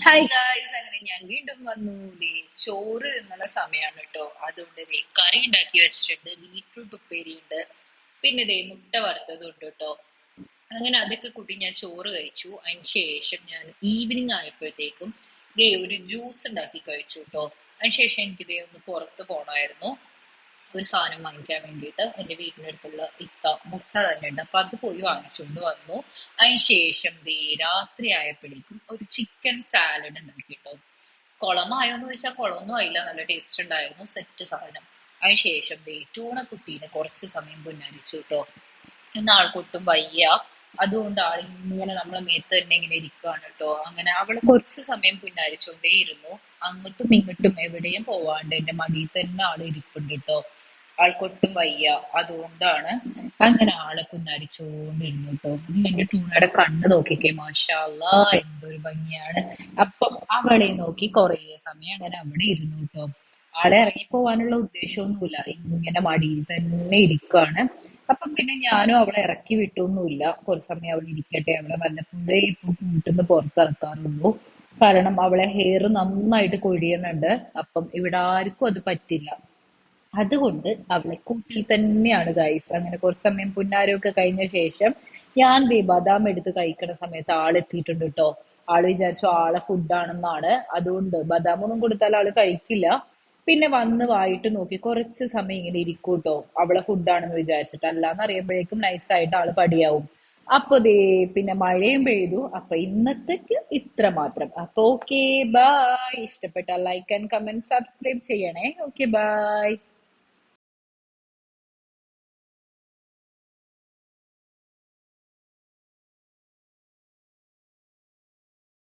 Hi guys, അങ്ങനെ ഞാൻ വീണ്ടും വന്നു. ദേ ചോറ് തിന്നുന്ന സമയമാണ് കേട്ടോ. അതുകൊണ്ട് ദേ കറി ഉണ്ടാക്കി വെച്ചിട്ടുണ്ട്, ബീട്രൂട്ട് ഉപ്പേരി ഉണ്ട്, പിന്നെ ദേ മുട്ട വറുത്തതും ഉണ്ട് കേട്ടോ. അങ്ങനെ അതൊക്കെ കൂട്ടി ഞാൻ ചോറ് കഴിച്ചു. അതിന് ശേഷം ഞാൻ ഈവനിങ് ആയപ്പോഴത്തേക്കും ദേ ഒരു ജ്യൂസ് ഉണ്ടാക്കി കഴിച്ചു കേട്ടോ. അതിനുശേഷം എനിക്ക് ദേ ഒന്ന് പുറത്ത് പോകണമായിരുന്നു, ഒരു സാധനം വാങ്ങിക്കാൻ വേണ്ടിയിട്ട്. എന്റെ വീടിനടുത്തുള്ള മുട്ട തന്നെ ഉണ്ട്, അപ്പൊ അത് പോയി വാങ്ങിച്ചുകൊണ്ട് വന്നു. അതിന് ശേഷം ദേ രാത്രി ആയപ്പോഴേക്കും ഒരു ചിക്കൻ സാലഡ് ഉണ്ടാക്കി കേട്ടോ. കുളമായോന്ന് ചോദിച്ചാൽ കുളമൊന്നും ആയില്ല, നല്ല ടേസ്റ്റ് ഉണ്ടായിരുന്നു, സെറ്റ് സാധനം. അതിന് ശേഷം ദേ കുട്ടീനെ കുറച്ച് സമയം പുന്നരിച്ചു കേട്ടോ. ഇന്ന് ആൾക്കൊട്ടും വയ്യ, അതുകൊണ്ട് ആൾ ഇങ്ങനെ നമ്മളെ മേത്ത് തന്നെ ഇങ്ങനെ ഇരിക്കുകയാണ് കേട്ടോ. അങ്ങനെ അവള് കുറച്ച് സമയം പുന്നാരിച്ചോണ്ടേ ഇരുന്നു, അങ്ങോട്ടും ഇങ്ങോട്ടും എവിടെയും പോവാണ്ട് എന്റെ മടിയിൽ തന്നെ ആള് ഇരിപ്പുണ്ട് കേട്ടോ. ആൾക്കൊട്ടും വയ്യ, അതുകൊണ്ടാണ്. അങ്ങനെ ആളെ പുന്നാരിച്ചോണ്ടിരുന്നു കേട്ടോ. നീ എന്റെ ടൂണയുടെ കണ്ണ് നോക്കിക്കേ, മാഷാ അല്ലാ, എന്തൊരു ഭംഗിയാണ്. അപ്പം അവളെ നോക്കി കുറേ സമയം അങ്ങനെ അവിടെ ഇരുന്നു കേട്ടോ. ആളെ ഇറങ്ങി പോവാനുള്ള ഉദ്ദേശമൊന്നുമില്ല, ഇങ്ങനെ മടിയിൽ തന്നെ ഇരിക്കുകയാണ്. അപ്പം പിന്നെ ഞാനും അവളെ ഇറക്കി വിട്ടൊന്നുമില്ല, കുറച്ച് സമയം അവൾ ഇരിക്കട്ടെ. അവളെ വല്ലപ്പോഴേ ഇപ്പൊ കൂട്ടിന്ന് പുറത്തിറക്കാറുള്ളൂ, കാരണം അവളെ ഹെയർ നന്നായിട്ട് കൊഴിയുന്നുണ്ട്. അപ്പം ഇവിടെ ആർക്കും അത് പറ്റില്ല, അതുകൊണ്ട് അവളെ കൂട്ടിൽ തന്നെയാണ് ഗൈസ്. അങ്ങനെ കുറച്ച് സമയം പുന്നാരമൊക്കെ കഴിഞ്ഞ ശേഷം ഞാൻ ദേ ബദാം എടുത്ത് കഴിക്കണ സമയത്ത് ആളെത്തിയിട്ടുണ്ട് കേട്ടോ. ആള് വിചാരിച്ചു ആളെ ഫുഡാണെന്നാണ്, അതുകൊണ്ട് ബദാം ഒന്നും കൊടുത്താൽ ആള് കഴിക്കില്ല. പിന്നെ വന്ന് വായിട്ട് നോക്കി കുറച്ച് സമയം ഇങ്ങനെ ഇരിക്കും കേട്ടോ, അവളെ ഫുഡാണെന്ന് വിചാരിച്ചിട്ട്. അല്ലാന്ന് അറിയുമ്പോഴേക്കും നൈസായിട്ട് ആള് പടിയാവും. അപ്പൊ ദേ പിന്നെ മഴയും പെയ്തു. അപ്പൊ ഇന്നത്തേക്ക് ഇത്ര മാത്രം. അപ്പൊ ഓക്കെ, ബൈ. ഇഷ്ടപ്പെട്ടാൽ ലൈക്ക് ആൻഡ് കമന്റ് സബ്സ്ക്രൈബ് ചെയ്യണേ. Okay, by.